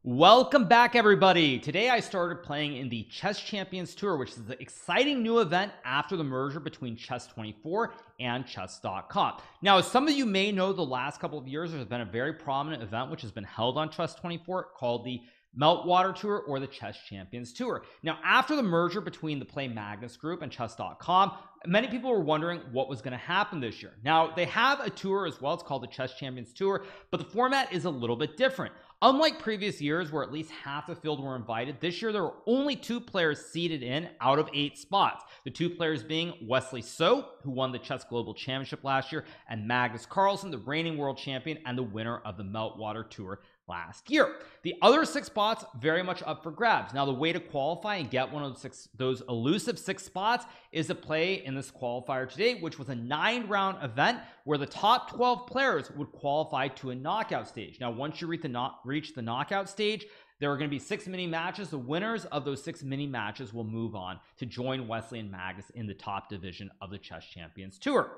Welcome back, everybody. Today I started playing in the Chess Champions Tour, which is an exciting new event after the merger between Chess24 and Chess.com. Now, as some of you may know, the last couple of years there's been a very prominent event which has been held on Chess24 called the Meltwater Tour or the Chess Champions Tour. Now, after the merger between the Play Magnus Group and Chess.com, many people were wondering what was going to happen this year. Now, they have a tour as well. It's called the Chess Champions Tour, but the format is a little bit different. Unlike previous years where at least half the field were invited, this year there were only 2 players seeded in out of 8 spots. The 2 players being Wesley So, who won the Chess Global Championship last year, and Magnus Carlsen, the reigning world champion and the winner of the Meltwater Tour last year. The other 6 spots very much up for grabs. Now, the way to qualify and get one of those elusive 6 spots is to play in this qualifier today, which was a 9-round event where the top 12 players would qualify to a knockout stage. Now, once you reach the knockout stage, there are going to be 6 mini matches. The winners of those 6 mini matches will move on to join Wesley and Magnus in the top division of the Chess Champions Tour.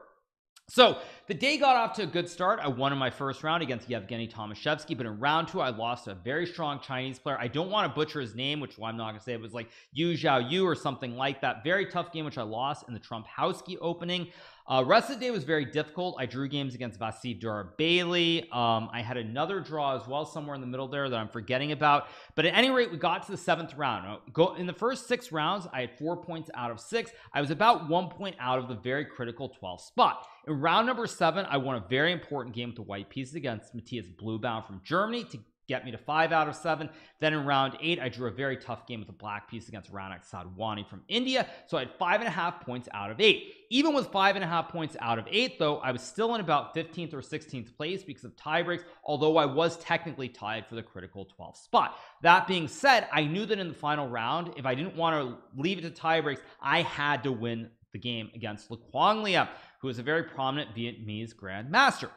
So the day got off to a good start. I won in my first round against Yevgeny Tomashevsky, but in round 2 I lost to a very strong Chinese player. I don't want to butcher his name, which I'm not going to say. It was like Yu Zhao Yu or something like that. Very tough game, which I lost in the Trumpowski opening. Rest of the day was very difficult. I drew games against Vasily Dura-Bailey. I had another draw as well somewhere in the middle there that I'm forgetting about. But at any rate, we got to the 7th round. In the first 6 rounds, I had 4 points out of 6. I was about 1 point out of the very critical 12th spot. In round number 7, I won a very important game with the white pieces against Matthias Bluebound from Germany to get me to 5 out of 7. Then in round 8, I drew a very tough game with the black piece against Ranak Sadhwani from India. So I had 5.5 points out of 8. Even with 5.5 points out of 8, though, I was still in about 15th or 16th place because of tie breaks, although I was technically tied for the critical 12th spot. That being said, I knew that in the final round, if I didn't want to leave it to tie breaks, I had to win the game against Le Quang Liam, who is a very prominent Vietnamese grandmaster.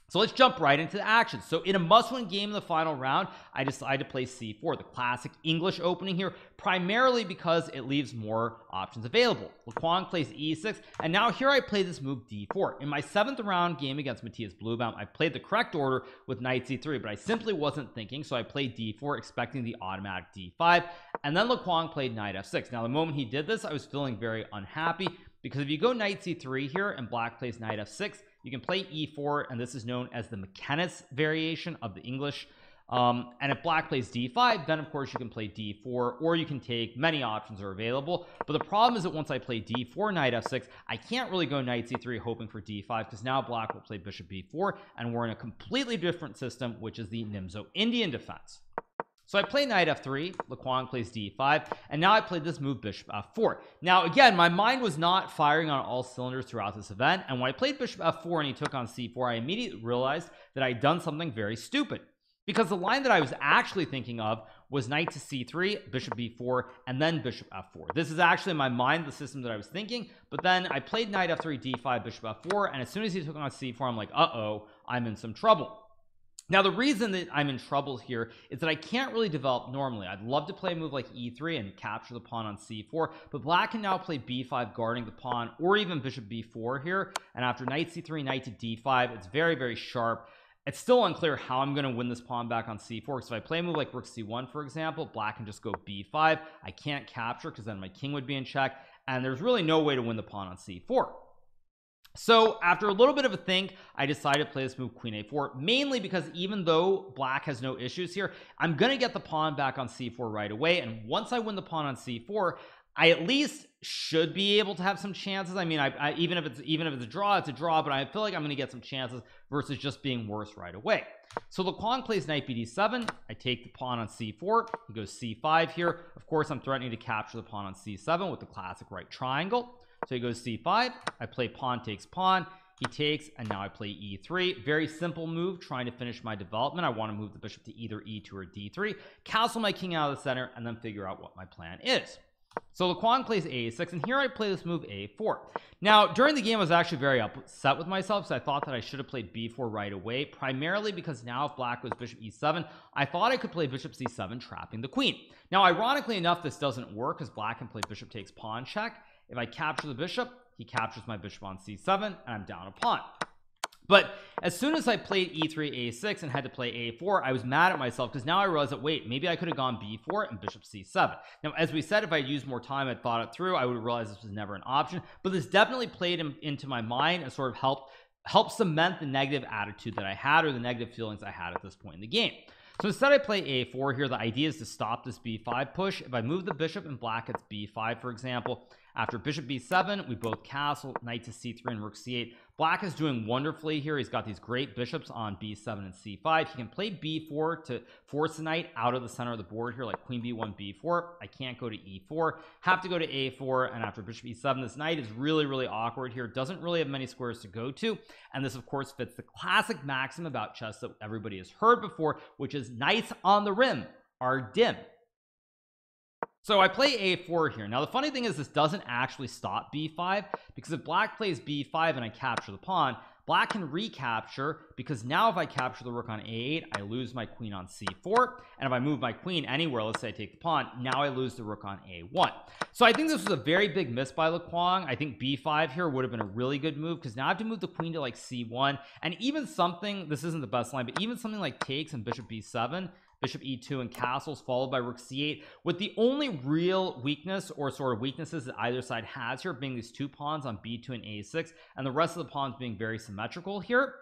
So let's jump right into the action. So in a must-win game in the final round, I decided to play c4, the classic English opening here, primarily because it leaves more options available. Le Quang plays e6, and now here I play this move d4. In my 7th round game against Matthias Bluebound, I played the correct order with knight c3, but I simply wasn't thinking, so I played d4, expecting the automatic d5, and then Le Quang played knight f6. Now, the moment he did this, I was feeling very unhappy, because if you go knight c3 here and black plays knight f6, you can play e4, and this is known as the McKenna's variation of the English. And if black plays d5, then of course you can play d4, or you can take, many options are available. But the problem is that once I play d4 knight f6, I can't really go knight c3 hoping for d5, because now black will play bishop b4, and we're in a completely different system, which is the Nimzo Indian defense. So I play knight f3, Le Quang plays d5, and now I played this move bishop f4. Now again, my mind was not firing on all cylinders throughout this event, and when I played bishop f4 and he took on c4, I immediately realized that I'd done something very stupid, because the line that I was actually thinking of was knight to c3, bishop b4, and then bishop f4. This is actually in my mind the system that I was thinking, but then I played knight f3, d5, bishop f4, and as soon as he took on c4, I'm like, uh-oh, I'm in some trouble. Now, the reason that I'm in trouble here is that I can't really develop normally. I'd love to play a move like e3 and capture the pawn on c4, but black can now play b5 guarding the pawn, or even bishop b4 here. And after knight c3, knight to d5, it's very, very sharp. It's still unclear how I'm going to win this pawn back on c4, because if I play a move like rook c1, for example, black can just go b5. I can't capture because then my king would be in check, and there's really no way to win the pawn on c4. So after a little bit of a think, I decided to play this move queen a4, mainly because even though black has no issues here, I'm going to get the pawn back on c4 right away. And once I win the pawn on c4, I at least should be able to have some chances. I mean, even if it's a draw, it's a draw, but I feel like I'm going to get some chances versus just being worse right away. So Le Quang plays knight bd7. I take the pawn on c4. He goes c5 here. Of course, I'm threatening to capture the pawn on c7 with the classic right triangle. So he goes c5. I play pawn takes pawn. He takes, and now I play e3. Very simple move, trying to finish my development. I want to move the bishop to either e2 or d3, castle my king out of the center, and then figure out what my plan is. So Le Quang plays a6, and here I play this move a4. Now, during the game, I was actually very upset with myself, so I thought that I should have played b4 right away, primarily because now if black goes bishop e7, I thought I could play bishop c7, trapping the queen. Now, ironically enough, this doesn't work, because black can play bishop takes pawn check. If I capture the bishop, he captures my bishop on c7, and I'm down a pawn. But as soon as I played e3 a6 and had to play a4, I was mad at myself because now I realized that wait, maybe I could have gone b4 and bishop c7. Now as we said, if I used more time, I'd thought it through, I would have realized this was never an option, but this definitely played into my mind and sort of helped cement the negative attitude that I had, or the negative feelings I had at this point in the game. So instead I play a4 here. The idea is to stop this b5 push. If I move the bishop and black gets b5, for example, after bishop b7, we both castle, knight to c3 and rook c8. Black is doing wonderfully here. He's got these great bishops on b7 and c5. He can play b4 to force the knight out of the center of the board here, like queen b1 b4. I can't go to e4, have to go to a4, and after bishop e7, this knight is really awkward here. Doesn't really have many squares to go to, and this of course fits the classic maxim about chess that everybody has heard before, which is knights on the rim are dim. So I play a4 here. Now the funny thing is this doesn't actually stop b5, because if black plays b5 and I capture the pawn, black can recapture, because now if I capture the rook on a8, I lose my queen on c4, and if I move my queen anywhere, let's say I take the pawn, now I lose the rook on a1. So I think this was a very big miss by Lequang. I think b5 here would have been a really good move, because now I have to move the queen to like c1, and even something, this isn't the best line, but even something like takes and bishop b7, bishop e2 and castles followed by rook c8, with the only real weakness or sort of weaknesses that either side has here being these two pawns on b2 and a6, and the rest of the pawns being very symmetrical here.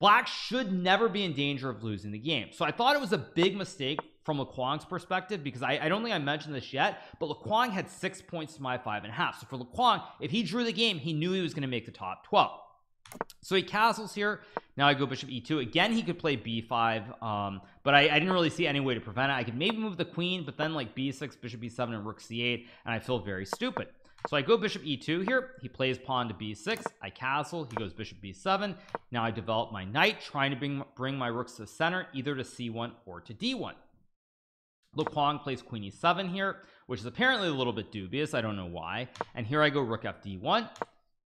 Black should never be in danger of losing the game. So I thought it was a big mistake from Lequang's perspective, because I don't think I mentioned this yet, but Lequang had 6 points to my 5.5. So for Lequang, if he drew the game, he knew he was going to make the top 12. So he castles here. Now I go bishop e2. Again, he could play b5, but I didn't really see any way to prevent it. I could maybe move the queen, but then like b6, bishop b7, and rook c8, and I feel very stupid. So I go bishop e2 here. He plays pawn to b6. I castle. He goes bishop b7. Now I develop my knight, trying to bring my rooks to the center, either to c1 or to d1. Lequang plays queen e7 here, which is apparently a little bit dubious. I don't know why. And here I go rook fd1.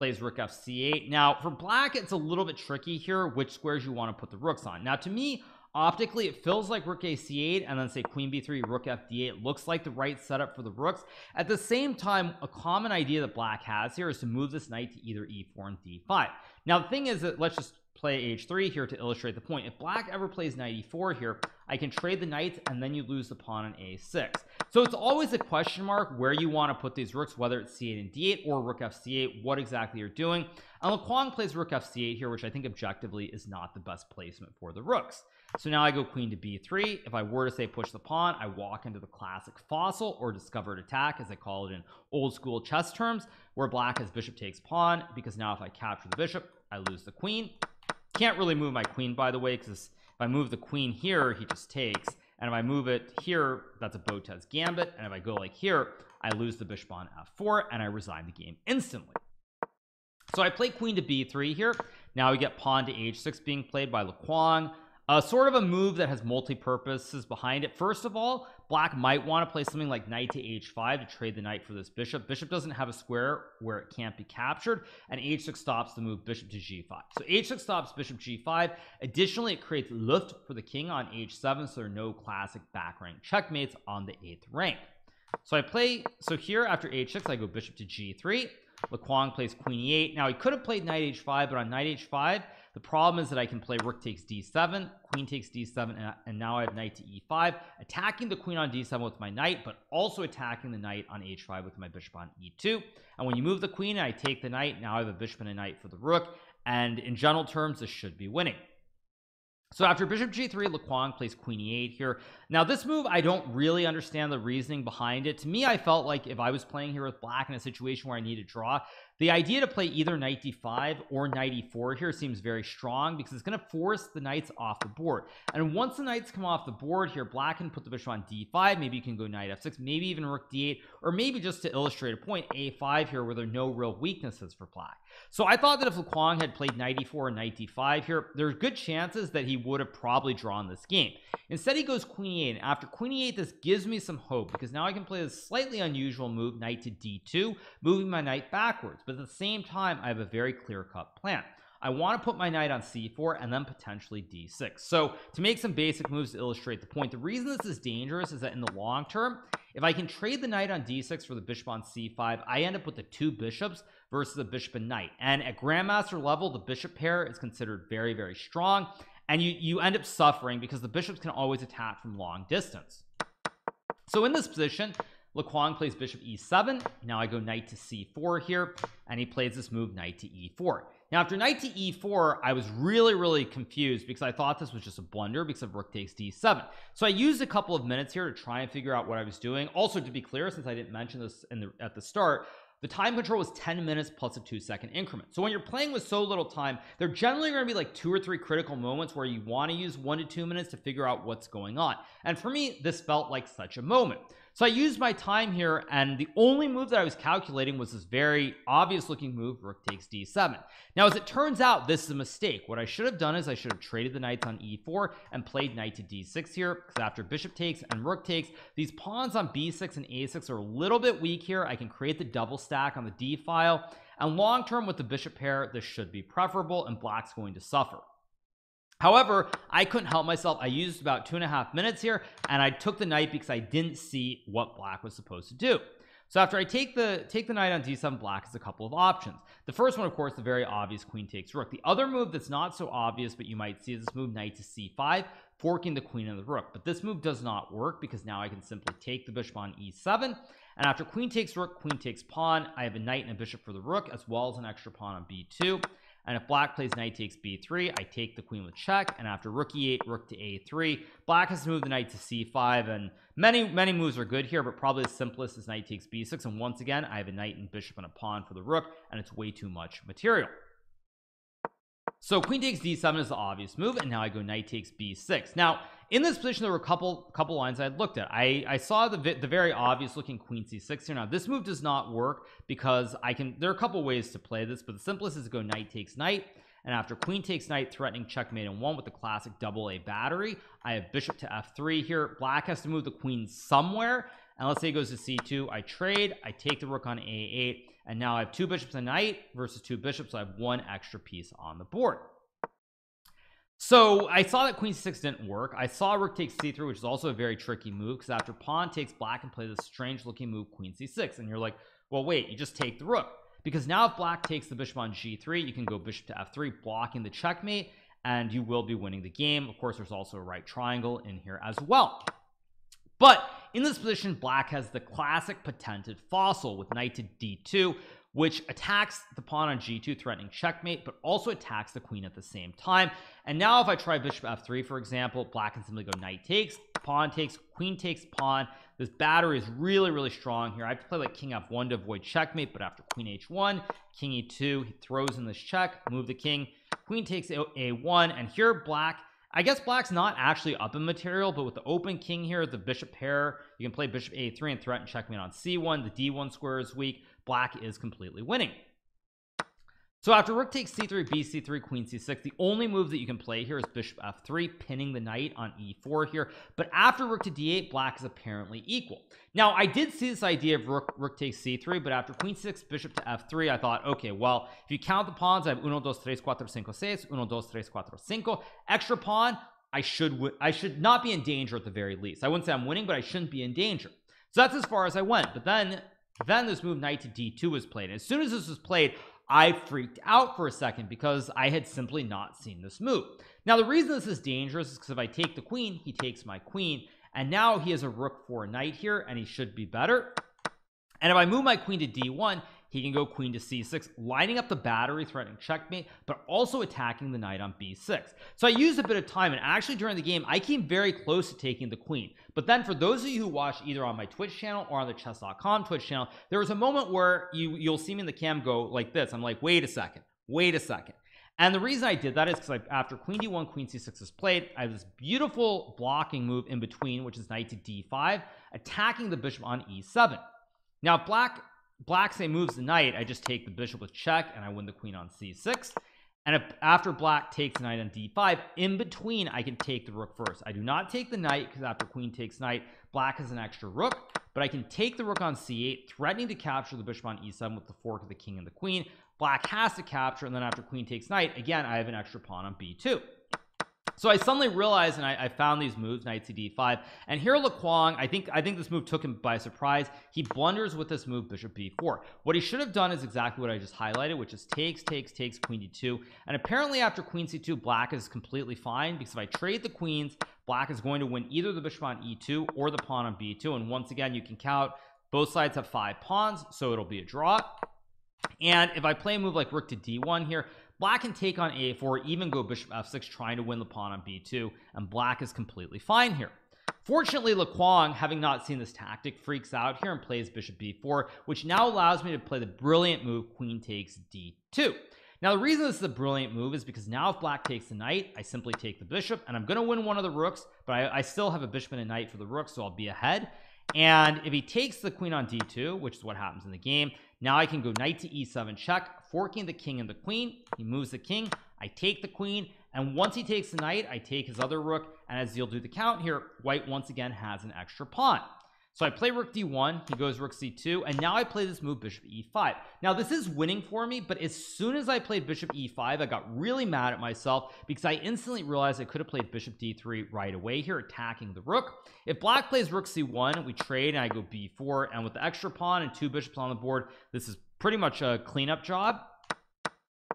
Plays rook f c8. Now for black, it's a little bit tricky here which squares you want to put the rooks on. Now to me, optically, it feels like rook a8 and then say queen b3, rook fd8 looks like the right setup for the rooks. At the same time, a common idea that black has here is to move this knight to either e4 and d5. Now the thing is that, let's just play h3 here to illustrate the point. If black ever plays knight e4 here, I can trade the knights, and then you lose the pawn on a6. So it's always a question mark where you want to put these rooks, whether it's c8 and d8 or rook fc8, what exactly you're doing. And Lequang plays rook fc8 here, which I think objectively is not the best placement for the rooks. So now I go queen to b3. If I were to say push the pawn, I walk into the classic fossil or discovered attack, as they call it in old school chess terms, where black has bishop takes pawn, because now if I capture the bishop, I lose the queen. Can't really move my queen, by the way, because if I move the queen here, he just takes, and if I move it here, that's a Botez gambit, and if I go like here, I lose the bishop on f4, and I resign the game instantly. So I play queen to b3 here. Now we get pawn to h6 being played by Lequang. Sort of a move that has multi-purposes behind it. First of all, black might want to play something like knight to h5 to trade the knight for this bishop. Bishop doesn't have a square where it can't be captured, and h6 stops the move bishop to g5. So h6 stops bishop g5. Additionally, it creates luft for the king on h7, so there are no classic back rank checkmates on the 8th rank. So here after h6, I go bishop to g3. Lequang plays queen e8. Now he could have played knight h5, but on knight h5, the problem is that I can play rook takes d7, queen takes d7, and now I have knight to e5, attacking the queen on d7 with my knight, but also attacking the knight on h5 with my bishop on e2. And when you move the queen and I take the knight, now I have a bishop and a knight for the rook, and in general terms, this should be winning. So after bishop g3, Lequang plays queen e8 here. Now this move, I don't really understand the reasoning behind it. To me, I felt like if I was playing here with black in a situation where I need to draw, the idea to play either knight d5 or knight e4 here seems very strong, because it's going to force the knights off the board. And once the knights come off the board here, black can put the bishop on d5. Maybe you can go knight f6, maybe even rook d8, or maybe just to illustrate a point, a5 here, where there are no real weaknesses for black. So I thought that if Lequang had played knight e4 and knight d5 here, there's good chances that he would have probably drawn this game. Instead, he goes queen e8, and after queen e8, this gives me some hope, because now I can play this slightly unusual move, knight to d2, moving my knight backwards. But at the same time, I have a very clear-cut plan. I want to put my knight on c4 and then potentially d6. So to make some basic moves to illustrate the point, the reason this is dangerous is that in the long term, if I can trade the knight on d6 for the bishop on c5, I end up with the 2 bishops versus the bishop and knight, and at grandmaster level the bishop pair is considered very, very strong, and you end up suffering because the bishops can always attack from long distance. So in this position, Laquan plays bishop e7. Now I go knight to c4 here, and he plays this move knight to e4. Now after knight to e4, I was really confused because I thought this was just a blunder because of rook takes d7. So I used a couple of minutes here to try and figure out what I was doing. Also, to be clear, since I didn't mention this at the start, the time control was 10 minutes plus a 2-second increment. So when you're playing with so little time, there generally going to be like 2 or 3 critical moments where you want to use 1 to 2 minutes to figure out what's going on. And for me, this felt like such a moment. So I used my time here, and the only move that I was calculating was this very obvious looking move, rook takes d7. Now, as it turns out, this is a mistake. What I should have done is I should have traded the knights on e4 and played knight to d6 here, because after bishop takes and rook takes, these pawns on b6 and a6 are a little bit weak here. I can create the double stack on the d file, and long term with the bishop pair, this should be preferable, and black's going to suffer. However, I couldn't help myself. I used about 2.5 minutes here, and I took the knight because I didn't see what black was supposed to do. So after I take the knight on d7, black has a couple of options. The first one, of course, the very obvious queen takes rook. The other move that's not so obvious, but you might see, is this move knight to c5, forking the queen and the rook. But this move does not work because now I can simply take the bishop on e7, and after queen takes rook, queen takes pawn, I have a knight and a bishop for the rook, as well as an extra pawn on b2. And if black plays knight takes b3, I take the queen with check, and after rook e8, rook to a3, black has to move the knight to c5, and many moves are good here, but probably the simplest is knight takes b6, and once again I have a knight and bishop and a pawn for the rook, and it's way too much material. So queen takes d7 is the obvious move, and now I go knight takes b6. Now in this position there were a couple lines I had looked at. I saw the very obvious looking queen c6 here. Now this move does not work because there are a couple ways to play this, but the simplest is to go knight takes knight, and after queen takes knight, threatening checkmate in 1 with the classic double A battery, I have bishop to f3 here. Black has to move the queen somewhere, and let's say it goes to c2. I trade, I take the rook on a8, and now I have 2 bishops and knight versus 2 bishops, so I have 1 extra piece on the board. So I saw that queen c6 didn't work. I saw rook takes c3, which is also a very tricky move, because after pawn takes, black can play this strange looking move queen c6, and you're like, well wait, you just take the rook, because now if black takes the bishop on g3, you can go bishop to f3, blocking the checkmate, and you will be winning the game. Of course, there's also a right triangle in here as well. But in this position, black has the classic patented fossil with knight to d2, which attacks the pawn on g2, threatening checkmate, but also attacks the queen at the same time. And now if I try bishop f3, for example, black can simply go knight takes, pawn takes, queen takes pawn. This battery is really strong here. I have to play like king f1 to avoid checkmate, but after queen h1, king e2, he throws in this check, move the king, queen takes a1, and here black, I guess black's not actually up in material, but with the open king here, the bishop pair, you can play bishop a3 and threaten checkmate on c1. The d1 square is weak. Black is completely winning. So after rook takes c3, bc3, queen c6, the only move that you can play here is bishop f3, pinning the knight on e4 here. But after rook to d8, black is apparently equal. Now I did see this idea of rook takes c3, but after queen c6, bishop to f3, I thought, okay, well, if you count the pawns, I have 1 2 3 4 5 6, 1 2 3 4 5, extra pawn. I should not be in danger at the very least. I wouldn't say I'm winning, but I shouldn't be in danger. So that's as far as I went. But then this move knight to d2 was played, and as soon as this was played, I freaked out for a second because I had simply not seen this move. Now the reason this is dangerous is because if I take the queen, he takes my queen, and now he has a rook for a knight here, and he should be better. And if I move my queen to d1, he can go queen to c6, lining up the battery, threatening checkmate, but also attacking the knight on b6. So I used a bit of time, and actually during the game I came very close to taking the queen. But then for those of you who watch either on my Twitch channel or on the chess.com Twitch channel, there was a moment where you'll see me in the cam go like this. I'm like, wait a second, and the reason I did that is because after queen d1, queen c6 is played, I have this beautiful blocking move in between, which is knight to d5, attacking the bishop on e7. Now if black say moves the knight, I just take the bishop with check, and I win the queen on c6. And if after black takes the knight on d5, in between I can take the rook first. I do not take the knight because after queen takes knight, black has an extra rook, but I can take the rook on c8, threatening to capture the bishop on e7 with the fork of the king and the queen. Black has to capture, and then after queen takes knight, again I have an extra pawn on b2. So I suddenly realized, and I found these moves, knight to d5, and here Laquang, I think this move took him by surprise. He blunders with this move, bishop b4. What he should have done is exactly what I just highlighted, which is takes, queen d2, and apparently after queen c2, black is completely fine, because if I trade the queens, black is going to win either the bishop on e2 or the pawn on b2, and once again, you can count, both sides have 5 pawns, so it'll be a draw. And if I play a move like rook to d1 here, black can take on a4, even go bishop f6, trying to win the pawn on b2, and black is completely fine here. Fortunately, Laquang, having not seen this tactic, freaks out here and plays bishop b4, which now allows me to play the brilliant move queen takes d2. Now the reason this is a brilliant move is because now if black takes the knight, I simply take the bishop, and I'm going to win one of the rooks, but I still have a bishop and a knight for the rook, so I'll be ahead. And if he takes the queen on d2, which is what happens in the game, now I can go knight to e7 check, forking the king and the queen. He moves the king, I take the queen, and once he takes the knight, I take his other rook, and as you'll do the count here, white once again has an extra pawn. So I play rook d1, he goes rook c2, and now I play this move bishop e5. Now this is winning for me, but as soon as I played bishop e5, I got really mad at myself because I instantly realized I could have played bishop d3 right away here, attacking the rook. If black plays rook c1, we trade and I go b4, and with the extra pawn and 2 bishops on the board, this is pretty much a cleanup job.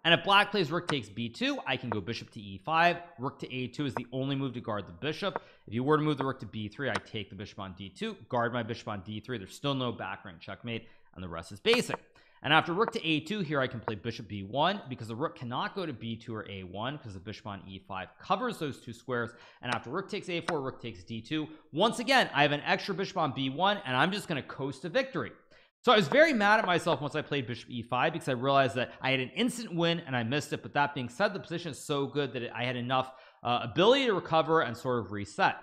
And if black plays rook takes b2, I can go bishop to e5. Rook to a2 is the only move to guard the bishop. If you were to move the rook to b3, I take the bishop on d2, guard my bishop on d3. There's still no back rank checkmate, and the rest is basic. And after rook to a2 here, I can play bishop b1 because the rook cannot go to b2 or a1 because the bishop on e5 covers those 2 squares. And after rook takes a4, rook takes d2. Once again, I have an extra bishop on b1, and I'm just going to coast to victory. So I was very mad at myself once I played bishop e5 because I realized that I had an instant win and I missed it. But that being said, the position is so good that I had enough ability to recover and sort of reset.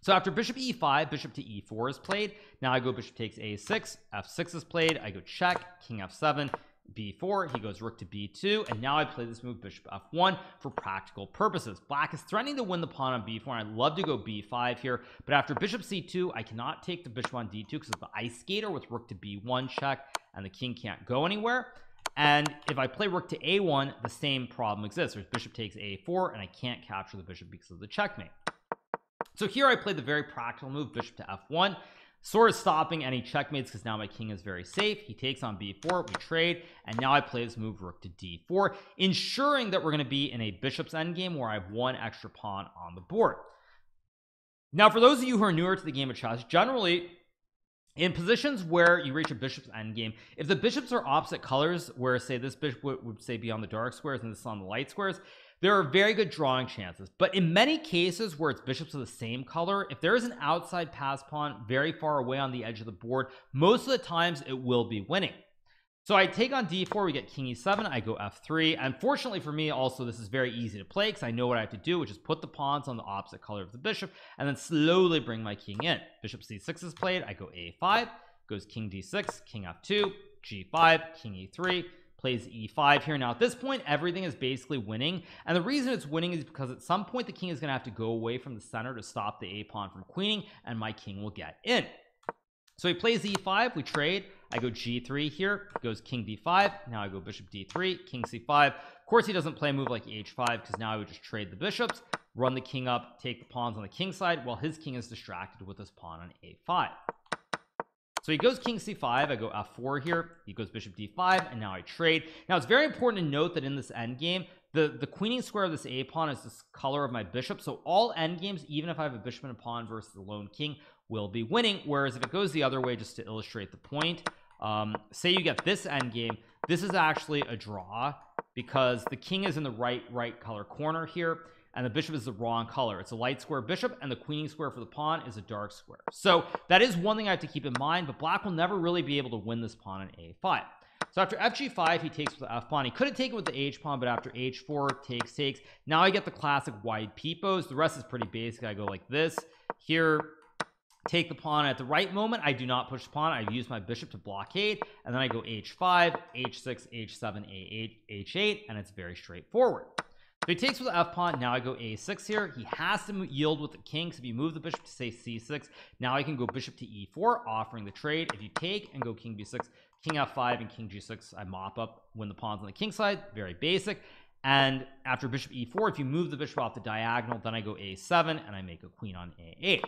So after bishop e5, bishop to e4 is played. Now I go bishop takes a6, f6 is played, I go check, king f7, b4, he goes rook to b2, and now I play this move bishop f1 for practical purposes. Black is threatening to win the pawn on b4, and I'd love to go b5 here, but after bishop c2, I cannot take the bishop on d2 because of the ice skater with rook to b1 check, and the king can't go anywhere. And if I play rook to a1, the same problem exists. There's bishop takes a4, and I can't capture the bishop because of the checkmate. So here I played the very practical move bishop to f1, sort of stopping any checkmates because now my king is very safe. He takes on b4, we trade, and now I play this move rook to d4, ensuring that we're going to be in a bishop's endgame where I have 1 extra pawn on the board. Now for those of you who are newer to the game of chess, generally in positions where you reach a bishop's endgame, if the bishops are opposite colors, where say this bishop would say be on the dark squares and this on the light squares, there are very good drawing chances. But in many cases where it's bishops of the same color, if there is an outside pass pawn very far away on the edge of the board, most of the times it will be winning. So I take on d4, we get king e7, I go f3, and fortunately for me also this is very easy to play because I know what I have to do, which is put the pawns on the opposite color of the bishop and then slowly bring my king in. Bishop c6 is played, I go a5, goes king d6, king f2, g5, king e3, plays e5 here. Now at this point everything is basically winning, and the reason it's winning is because at some point the king is going to have to go away from the center to stop the a pawn from queening, and my king will get in. So he plays e5, we trade, I go g3 here, goes king d5, now I go bishop d3, king c5. Of course he doesn't play a move like h5 because now I would just trade the bishops, run the king up, take the pawns on the king side while his king is distracted with his pawn on a5. So he goes king c5, I go f4 here, he goes bishop d5, and now I trade. Now it's very important to note that in this endgame, the queening square of this a pawn is this color of my bishop, so all endgames, even if I have a bishop and a pawn versus the lone king, will be winning. Whereas if it goes the other way, just to illustrate the point, say you get this endgame, this is actually a draw because the king is in the right color corner here, and the bishop is the wrong color. It's a light square bishop, and the queening square for the pawn is a dark square. So that is one thing I have to keep in mind, but black will never really be able to win this pawn on a5. So after fg5, he takes with the f pawn. He could have taken with the h pawn, but after h4, takes. Now I get the classic wide peepos. The rest is pretty basic. I go like this here, take the pawn. At the right moment, I do not push the pawn. I use my bishop to blockade, and then I go h5, h6, h7, a8, h8, and it's very straightforward. So he takes with the f pawn. Now I go a6 here. He has to yield with the king, so if you move the bishop to say c6, now I can go bishop to e4, offering the trade. If you take and go king b6, king f5, and king g6, I mop up, win the pawns on the king side. Very basic. And after bishop e4, if you move the bishop off the diagonal, then I go a7 and I make a queen on a8.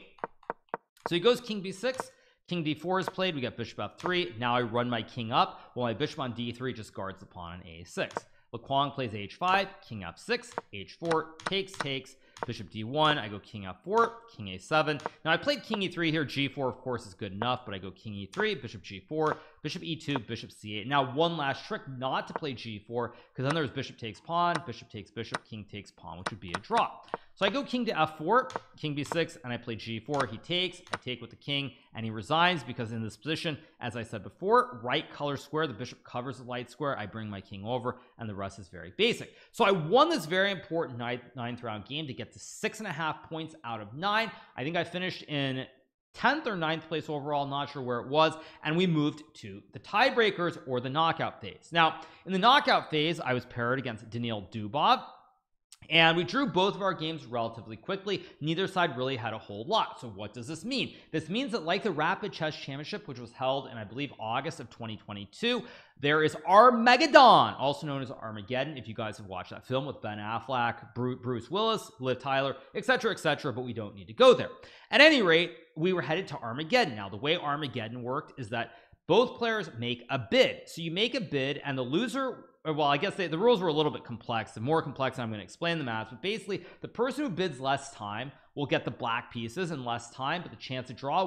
So he goes king b6, king d4 is played, we got bishop f3. Now I run my king up while my bishop on d3 just guards the pawn on a6. Lequang plays h5, king f6, h4, takes, bishop d1, I go king f4, king a7. Now I played king e3 here. G4 of course is good enough, but I go king e3, bishop g4, bishop e2, bishop c8. Now one last trick not to play g4, because then there's bishop takes pawn, bishop takes bishop, king takes pawn, which would be a draw. So I go king to f4, king b6, and I play g4. He takes, I take with the king, and he resigns because in this position, as I said before, right color square, the bishop covers the light square. I bring my king over, and the rest is very basic. So I won this very important ninth round game to get to 6.5 points out of 9. I think I finished in 10th or 9th place overall, not sure where it was, and we moved to the tiebreakers or the knockout phase. Now in the knockout phase, I was paired against Daniil Dubov, and we drew both of our games relatively quickly. Neither side really had a whole lot. So what does this mean? This means that like the Rapid Chess Championship, which was held in I believe August of 2022, there is Armageddon, also known as Armageddon, if you guys have watched that film with Ben Affleck, Bruce Willis, Liv Tyler, etc., but we don't need to go there. At any rate, we were headed to Armageddon. Now the way Armageddon worked is that both players make a bid. So you make a bid and the loser, well, I guess the rules were a little bit complex, and more complex, and I'm going to explain the math, but basically the person who bids less time will get the black pieces in less time, but the chance to draw,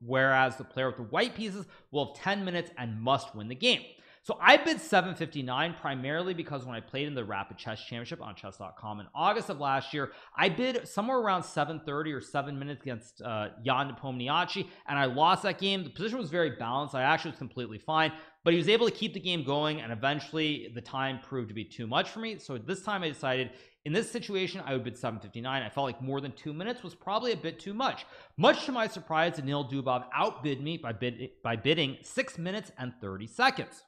whereas the player with the white pieces will have 10 minutes and must win the game. So I bid 759 primarily because when I played in the Rapid Chess Championship on chess.com in August of last year, I bid somewhere around 7:30 or 7 minutes against Jan Nepomniachtchi, and I lost that game. The position was very balanced. I actually was completely fine, but he was able to keep the game going, and eventually the time proved to be too much for me. So this time I decided in this situation I would bid 759. I felt like more than 2 minutes was probably a bit too much. Much to my surprise, Daniil Dubov outbid me by bidding 6 minutes and 30 seconds.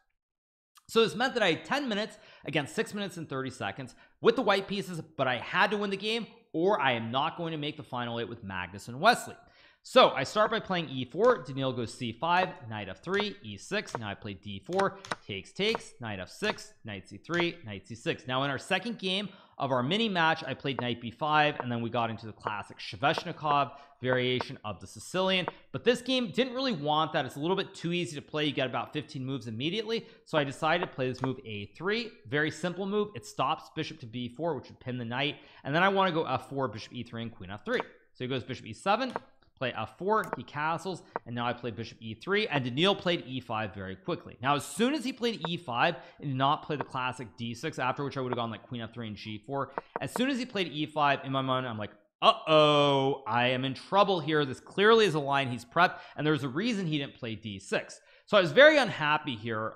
So this meant that I had 10 minutes against 6 minutes and 30 seconds with the white pieces, but I had to win the game or I am not going to make the final 8 with Magnus and Wesley. So I start by playing e4. Daniil goes c5, knight f3, e6. Now I play d4, takes, knight f6, knight c3, knight c6. Now in our second game of our mini match, I played knight b5, and then we got into the classic Sveshnikov variation of the Sicilian. But this game didn't really want that. It's a little bit too easy to play. You get about 15 moves immediately. So I decided to play this move a3. Very simple move. It stops bishop to b4, which would pin the knight. And then I want to go f4, bishop e3, and queen f3. So he goes bishop e7. Play f4, he castles, and now I play bishop e3, and Daniil played e5 very quickly. Now as soon as he played e5 and did not play the classic d6, after which I would have gone like queen f3 and g4, as soon as he played e5, in my mind I'm like, uh-oh, I am in trouble here. This clearly is a line he's prepped, and there's a reason he didn't play d6. So I was very unhappy here.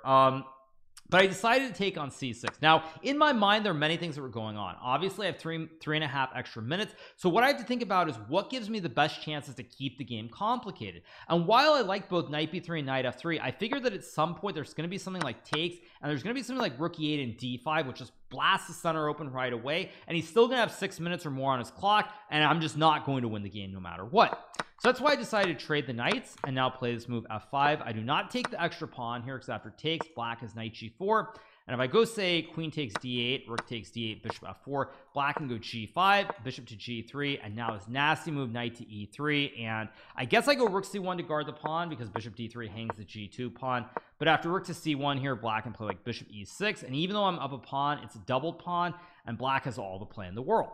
But I decided to take on c6. Now in my mind there are many things that were going on. Obviously I have three and a half extra minutes, so what I have to think about is what gives me the best chances to keep the game complicated. And while I like both knight b3 and knight f3, I figured that at some point there's going to be something like takes, and there's going to be something like rook e8 and d5, which just blasts the center open right away, and he's still gonna have 6 minutes or more on his clock, and I'm just not going to win the game no matter what. So that's why I decided to trade the knights and now play this move f5. I do not take the extra pawn here because after takes, black has knight g4, and if I go say queen takes d8, rook takes d8, bishop f4, black can go g5, bishop to g3, and now this nasty move knight to e3, and I guess I go rook c1 to guard the pawn because bishop d3 hangs the g2 pawn. But after rook to c1 here, black can play like bishop e6, and even though I'm up a pawn, it's a doubled pawn, and black has all the play in the world.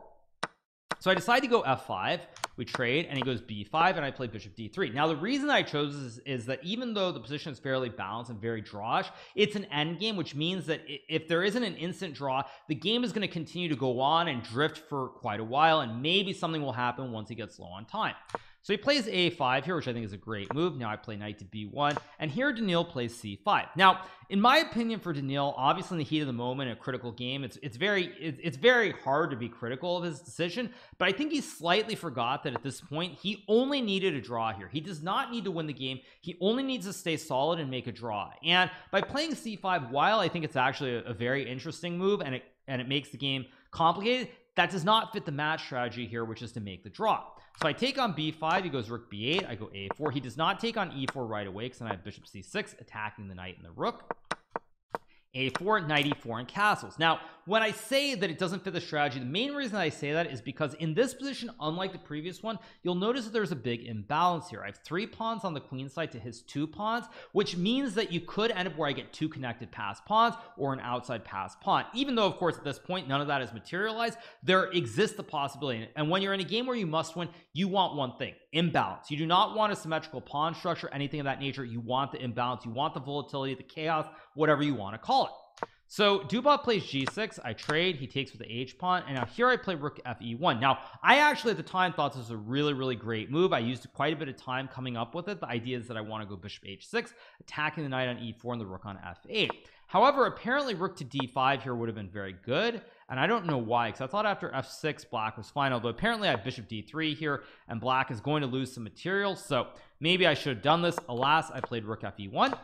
So I decide to go f5, we trade, and he goes b5, and I play bishop d3. Now the reason I chose this is that even though the position is fairly balanced and very drawish, it's an end game, which means that if there isn't an instant draw, the game is going to continue to go on and drift for quite a while, and maybe something will happen once he gets low on time. So he plays a5 here, which I think is a great move. Now I play knight to b1, and here Daniil plays c5. Now in my opinion, for Daniil, obviously in the heat of the moment, a critical game, it's very hard to be critical of his decision, but I think he slightly forgot that at this point he only needed a draw here. He does not need to win the game. He only needs to stay solid and make a draw. And by playing c5, while I think it's actually a very interesting move and it makes the game complicated, that does not fit the match strategy here, which is to make the draw. So I take on b5, he goes rook b8, I go a4. He does not take on e4 right away because then I have bishop c6 attacking the knight and the rook. a4, knight e4, and castles. Now when I say that it doesn't fit the strategy, the main reason I say that is because in this position, unlike the previous one, you'll notice that there's a big imbalance here. I have 3 pawns on the queen side to his 2 pawns, which means that you could end up where I get 2 connected passed pawns or an outside passed pawn. Even though, of course, at this point, none of that is materialized, there exists the possibility. And when you're in a game where you must win, you want one thing: imbalance. You do not want a symmetrical pawn structure, anything of that nature. You want the imbalance, you want the volatility, the chaos, whatever you want to call it. So Dubov plays g6, I trade, he takes with the h pawn, and now here I play rook fe1. Now I actually at the time thought this was a really great move. I used quite a bit of time coming up with it. The idea is that I want to go bishop h6, attacking the knight on e4 and the rook on f8. However, apparently rook to d5 here would have been very good, and I don't know why, because I thought after f6 black was fine, although apparently I have bishop d3 here and black is going to lose some material, so maybe I should have done this. Alas, I played rook fe1,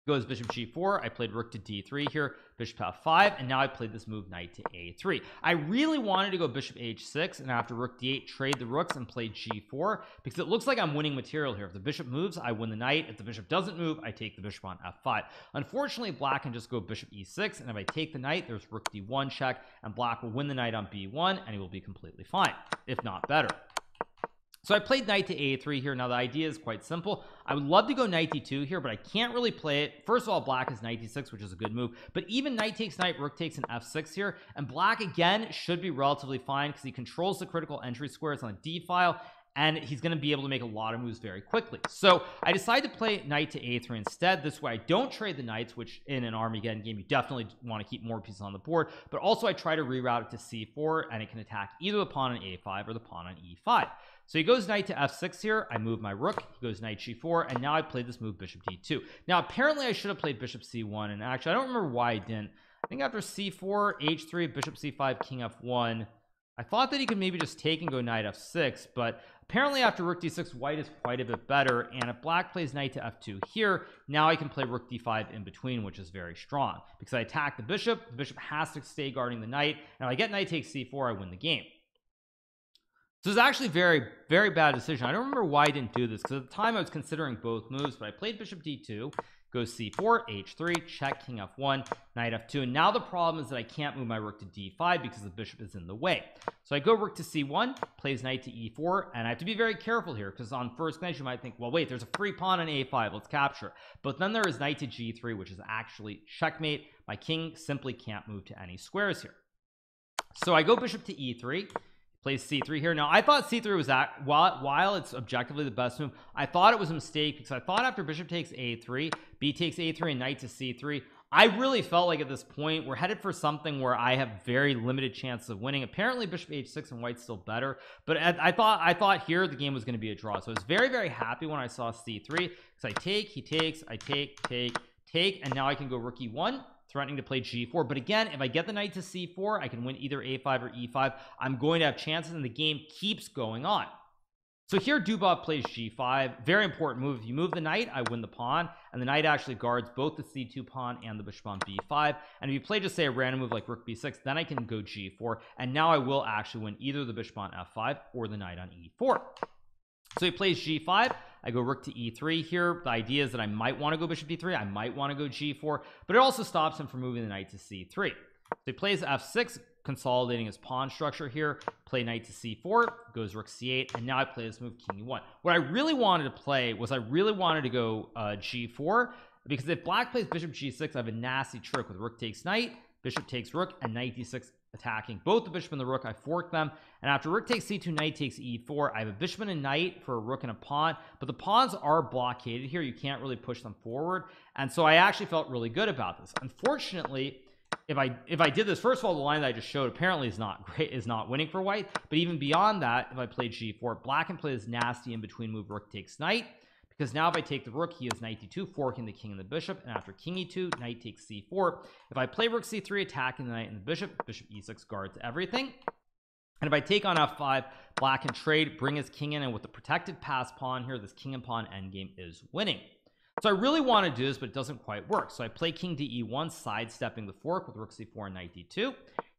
goes bishop g4, I played rook to d3 here, bishop f5, and now I played this move knight to a3. I really wanted to go bishop h6 and after rook d8 trade the rooks and play g4 because it looks like I'm winning material here. If the bishop moves, I win the knight. If the bishop doesn't move, I take the bishop on f5. Unfortunately, black can just go bishop e6, and if I take the knight, there's rook d1 check, and black will win the knight on b1 and he will be completely fine, if not better. So I played knight to a3 here. Now the idea is quite simple. I would love to go knight d2 here, but I can't really play it. First of all, black is knight d6, which is a good move, but even knight takes knight, rook takes an f6 here, and black again should be relatively fine because he controls the critical entry squares on the d file, and he's going to be able to make a lot of moves very quickly. So I decided to play knight to a3 instead. This way I don't trade the knights, which in an Armageddon game you definitely want to keep more pieces on the board, but also I try to reroute it to c4, and it can attack either the pawn on a5 or the pawn on e5. So he goes knight to f6 here, I move my rook, he goes knight g4, and now I played this move bishop d2. Now apparently I should have played bishop c1, and actually I don't remember why I didn't. I think after c4, h3, bishop c5, king f1, I thought that he could maybe just take and go knight f6, but apparently after rook d6, white is quite a bit better, and if black plays knight to f2 here, now I can play rook d5 in between, which is very strong because I attack the bishop has to stay guarding the knight, and if I get knight takes c4, I win the game. So it's actually very bad decision. I don't remember why I didn't do this because at the time I was considering both moves, but I played bishop d2, goes c4, h3, check, king f1, knight f2, and now the problem is that I can't move my rook to d5 because the bishop is in the way. So I go rook to c1, plays knight to e4, and I have to be very careful here because on first glance you might think, well wait, there's a free pawn on a5, let's capture. But then there is knight to g3, which is actually checkmate. My king simply can't move to any squares here. So I go bishop to e3, plays c3 here. Now I thought c3 was while it's objectively the best move, I thought it was a mistake because I thought after bishop takes a3, b takes a3, and knight to c3, I really felt like at this point we're headed for something where I have very limited chance of winning. Apparently bishop h6 and white's still better, but I thought here the game was going to be a draw. So I was very happy when I saw c3 because I take, he takes, I take, and now I can go rook e1, threatening to play g4. But again, if I get the knight to c4, I can win either a5 or e5. I'm going to have chances, and the game keeps going on. So here Dubov plays g5, very important move. If you move the knight, I win the pawn, and the knight actually guards both the c2 pawn and the bishop on b5. And if you play just say a random move like rook b6, then I can go g4, and now I will actually win either the bishop on f5 or the knight on e4. So he plays g5, I go rook to e3 here. The idea is that I might want to go bishop d3, I might want to go g4, but it also stops him from moving the knight to c3. So he plays f6, consolidating his pawn structure here, play knight to c4, goes rook c8, and now I play this move king e1. What I really wanted to play was I really wanted to go g4, because if black plays bishop g6, I have a nasty trick with rook takes knight, bishop takes rook, and knight d6 attacking both the bishop and the rook. I fork them, and after rook takes c2, knight takes e4, I have a bishop and a knight for a rook and a pawn, but the pawns are blockaded here. You can't really push them forward, and so I actually felt really good about this. Unfortunately, if I did this, first of all, the line that I just showed apparently is not great, is not winning for white. But even beyond that, if I played g4, black can play this nasty in between move rook takes knight, because now if I take the rook, he has knight d2, forking the king and the bishop, and after king e2, knight takes c4. If I play rook c3, attacking the knight and the bishop, bishop e6 guards everything. And if I take on f5, black can trade, bring his king in, and with the protected pass pawn here, this king and pawn endgame is winning. So I really want to do this, but it doesn't quite work. So I play king to e1, sidestepping the fork with rook c4 and knight d2.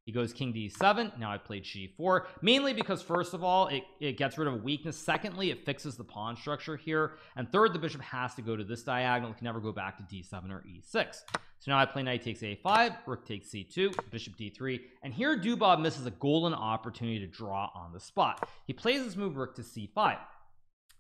He goes king to e7. Now I play g4, mainly because first of all, it gets rid of a weakness. Secondly, it fixes the pawn structure here. And third, the bishop has to go to this diagonal. It can never go back to d7 or e6. So now I play knight takes a5, rook takes c2, bishop d3, and here Dubov misses a golden opportunity to draw on the spot. He plays this move rook to c5.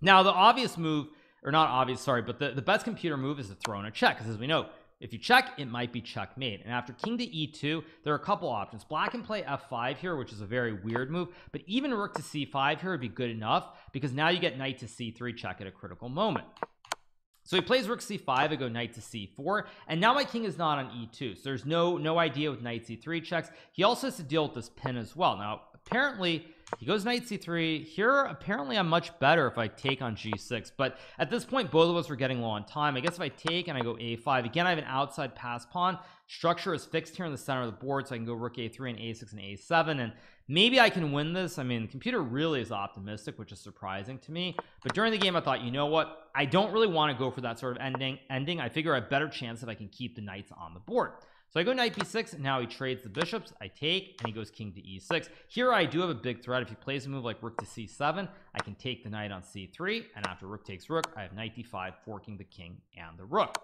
Now the obvious move, or not obvious, sorry, but the best computer move is to throw in a check, because as we know, if you check, it might be checkmate. And after king to e2, there are a couple options. Black can play f5 here, which is a very weird move, but even rook to c5 here would be good enough, because now you get knight to c3 check at a critical moment. So he plays rook c5, I go knight to c4, and now my king is not on e2, so there's no idea with knight c3 checks. He also has to deal with this pin as well. Now apparently he goes knight c3 here. Apparently I'm much better if I take on g6, but at this point both of us were getting low on time. I guess if I take and I go a5 again, I have an outside pass pawn. Structure is fixed here in the center of the board, so I can go rook a3 and a6 and a7, and maybe I can win this. I mean, the computer really is optimistic, which is surprising to me, but during the game I thought, you know what, I don't really want to go for that sort of ending. I figure I have a better chance if I can keep the knights on the board. So I go knight b6, and now he trades the bishops. I take, and he goes king to e6. Here I do have a big threat. If he plays a move like rook to c7, I can take the knight on c3, and after rook takes rook, I have knight d5, forking the king and the rook.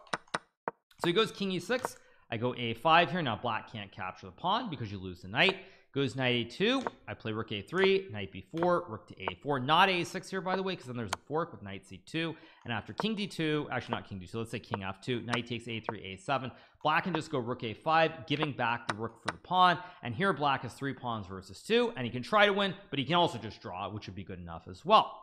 So he goes king e6, I go a5 here. Now black can't capture the pawn because you lose the knight. Goes knight a2, I play rook a3, knight b4, rook to a4, not a6 here by the way, because then there's a fork with knight c2, and after king d2, actually not king d2, let's say king f2, knight takes a3, a7. Black can just go rook a5, giving back the rook for the pawn, and here black has 3 pawns versus 2, and he can try to win, but he can also just draw, which would be good enough as well.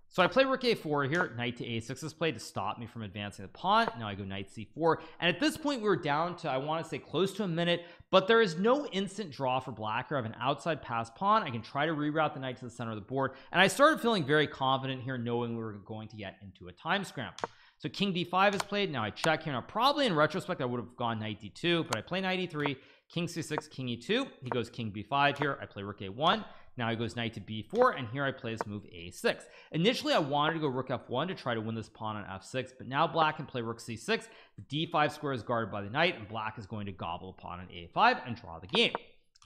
So I play rook a4 here, knight to a6 is played to stop me from advancing the pawn. Now I go knight c4, and at this point we were down to, I want to say, close to a minute, but there is no instant draw for black here. I have an outside pass pawn. I can try to reroute the knight to the center of the board, and I started feeling very confident here, knowing we were going to get into a time scramble. So king d5 is played. Now I check here. Now probably in retrospect I would have gone knight d2, but I play knight e3, king c6, king e2. He goes king b5 here. I play rook a1. Now he goes knight to b4, and here I play this move a6. Initially I wanted to go rook f1 to try to win this pawn on f6, but now black can play rook c6. The d5 square is guarded by the knight, and black is going to gobble a pawn on a5 and draw the game.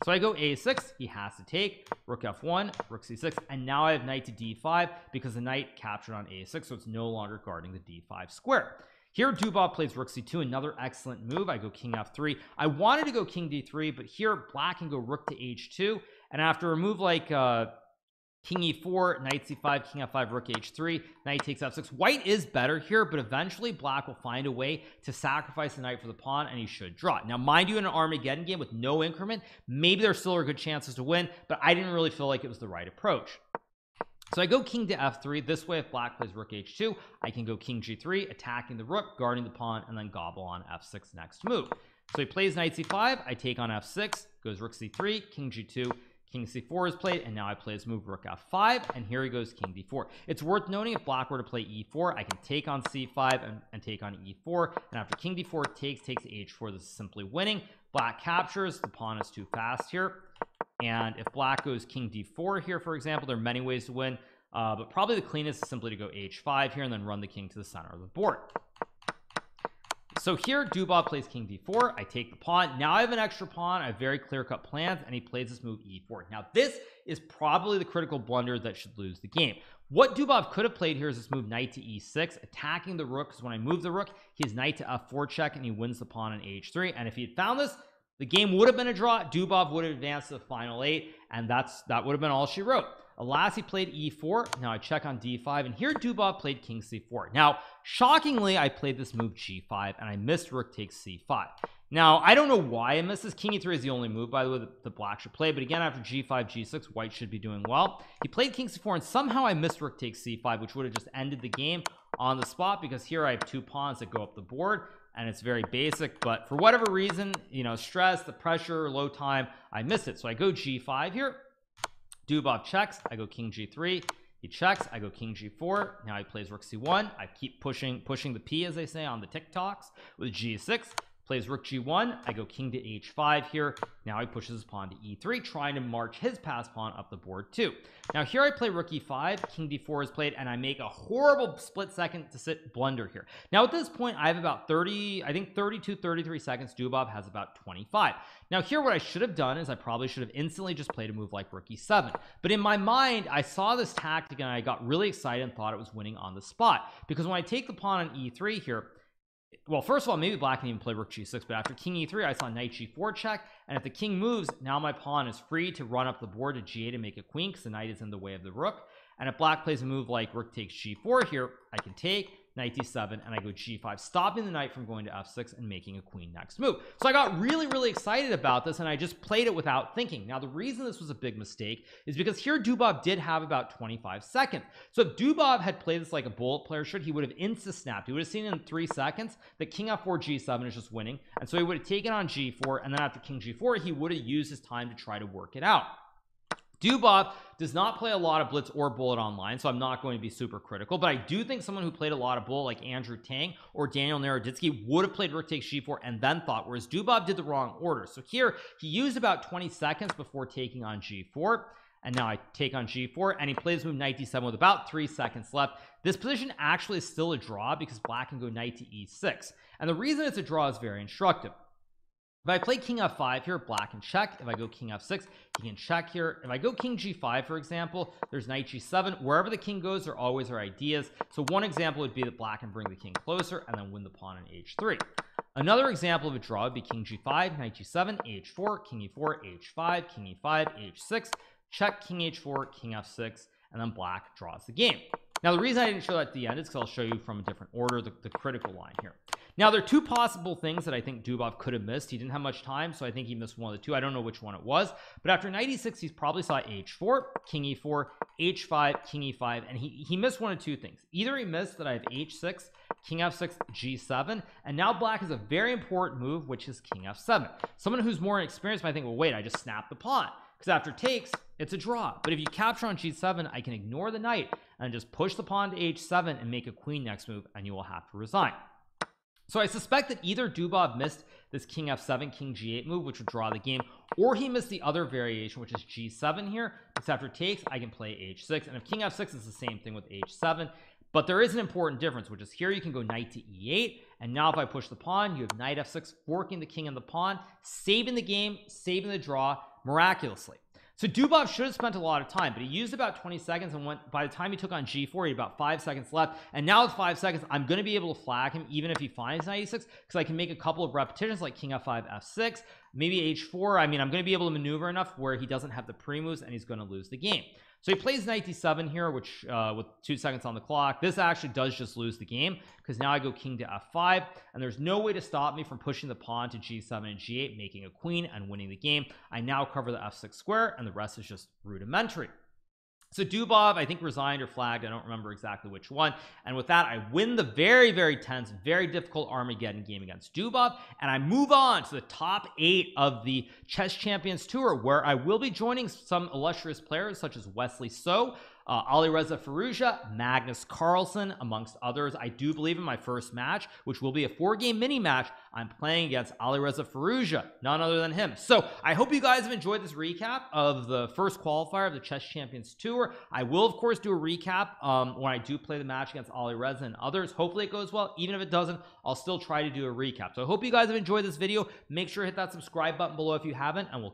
So I go a6, he has to take, rook f1, rook c6, and now I have knight to d5 because the knight captured on a6, so it's no longer guarding the d5 square. Here Dubov plays rook c2, another excellent move. I go king f3. I wanted to go king d3, but here black can go rook to h2, and after a move like king e4, knight c5, king f5, rook h3, knight takes f6. White is better here, but eventually black will find a way to sacrifice the knight for the pawn, and he should draw. Now mind you, in an Armageddon game with no increment, maybe there still are good chances to win, but I didn't really feel like it was the right approach. So I go king to f3. This way, if black plays rook h2, I can go king g3, attacking the rook, guarding the pawn, and then gobble on f6 next move. So he plays knight c5, I take on f6, goes rook c3, king g2, king c4 is played, and now I play his move rook f5, and here he goes king d4. It's worth noting, if black were to play e4, I can take on c5 and take on e4, and after king d4 takes h4, this is simply winning. Black captures, the pawn is too fast here, and if black goes king d4 here, for example, there are many ways to win, but probably the cleanest is simply to go h5 here and then run the king to the center of the board. So here Dubov plays king d4, I take the pawn. Now I have an extra pawn, I have very clear-cut plans, and he plays this move e4. Now this is probably the critical blunder that should lose the game. What Dubov could have played here is this move knight to e6, attacking the rook, because when I move the rook, he has knight to f4 check, and he wins the pawn on h3, and if he had found this, the game would have been a draw. Dubov would have advanced to the final 8, and that would have been all she wrote. Alas, he played e4. Now I check on d5, and here Dubov played king c4. Now shockingly, I played this move g5, and I missed rook takes c5. Now I don't know why I missed this. King e3 is the only move, by the way, that the black should play, but again, after g5 g6, white should be doing well. He played king c4, and somehow I missed rook takes c5, which would have just ended the game on the spot, because here I have 2 pawns that go up the board, and it's very basic, but for whatever reason, you know, stress, the pressure, low time, I missed it. So I go g5 here. Dubov checks, I go king g3, he checks, I go king g4. Now he plays rook c1. I keep pushing the p, as they say on the TikToks, with g6. Plays rook g1, I go king to h5 here. Now he pushes his pawn to e3, trying to march his pass pawn up the board too. Now here I play rook e5, king d4 is played, and I make a horrible split second to sit blunder here. Now at this point I have about 30, I think 32-33 seconds. Dubov has about 25. Now here what I should have done is I probably should have instantly just played a move like rook e7, but in my mind I saw this tactic and I got really excited and thought it was winning on the spot, because when I take the pawn on e3 here, well, first of all, maybe black can even play rook g6, but after king e3 I saw knight g4 check, and if the king moves, now my pawn is free to run up the board to g8 and make a queen because the knight is in the way of the rook. And if black plays a move like rook takes g4 here, I can take knight d7 and I go g5, stopping the knight from going to f6 and making a queen next move. So I got really excited about this, and I just played it without thinking. Now the reason this was a big mistake is because here Dubov did have about 25 seconds. So if Dubov had played this like a bullet player should, he would have insta-snapped. He would have seen in 3 seconds that king f4 g7 is just winning, and so he would have taken on g4, and then after king g4 he would have used his time to try to work it out. Dubov does not play a lot of blitz or bullet online, so I'm not going to be super critical, but I do think someone who played a lot of bullet like Andrew Tang or Daniel Naroditsky would have played rook takes g4 and then thought, whereas Dubov did the wrong order. So here he used about 20 seconds before taking on g4, and now I take on g4, and he plays move knight d7 with about 3 seconds left. This position actually is still a draw because black can go knight to e6, and the reason it's a draw is very instructive. If I play king f5 here, black can check. If I go king f6, he can check here. If I go king g5, for example, there's knight g7. Wherever the king goes, there always are ideas. So one example would be that black can bring the king closer and then win the pawn on h3. Another example of a draw would be king g5, knight g7, h4, king e4, h5, king e5, h6, check, king h4, king f6, and then black draws the game. Now the reason I didn't show that at the end is because I'll show you from a different order the critical line here. Now there are 2 possible things that I think Dubov could have missed. He didn't have much time, so I think he missed one of the 2. I don't know which one it was, but after knight e6 he probably saw h4, king e4, h5, king e5, and he missed one of 2 things. Either he missed that I have h6, king f6, g7, and now black has a very important move, which is king f7. Someone who's more experienced might think, well wait, I just snapped the pawn, because after takes it's a draw. But if you capture on g7, I can ignore the knight and just push the pawn to h7 and make a queen next move, and you will have to resign. So I suspect that either Dubov missed this king f7, king g8 move, which would draw the game, or he missed the other variation, which is g7 here, because after takes I can play h6, and if king f6 is the same thing with h7. But there is an important difference, which is here you can go knight to e8, and now if I push the pawn, you have knight f6, forking the king and the pawn, saving the game, saving the draw miraculously. So Dubov should have spent a lot of time, but he used about 20 seconds, and by the time he took on g4 he had about 5 seconds left, and now with 5 seconds I'm going to be able to flag him even if he finds knight e6, because I can make a couple of repetitions like king f5, f6, maybe h4. I mean, I'm going to be able to maneuver enough where he doesn't have the pre-moves and he's going to lose the game. So he plays knight d7 here, which with 2 seconds on the clock, this actually does just lose the game, because now I go king to f5, and there's no way to stop me from pushing the pawn to g7 and g8, making a queen and winning the game. I now cover the f6 square, and the rest is just rudimentary. So Dubov, I think, resigned or flagged. I don't remember exactly which one. And with that, I win the very tense, very difficult Armageddon game against Dubov, and I move on to the top 8 of the Chess Champions Tour, where I will be joining some illustrious players such as Wesley So, Alireza Firouzja, Magnus Carlsen, amongst others. I do believe in my first match, which will be a 4-game mini match, I'm playing against Alireza Firouzja, none other than him. So I hope you guys have enjoyed this recap of the first qualifier of the Chess Champions Tour. I will of course do a recap when I do play the match against Alireza and others. Hopefully it goes well. Even if it doesn't, I'll still try to do a recap. So I hope you guys have enjoyed this video. Make sure to hit that subscribe button below if you haven't, and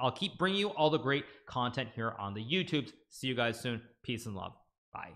I'll keep bringing you all the great content here on the YouTubes. See you guys soon. Peace and love. Bye.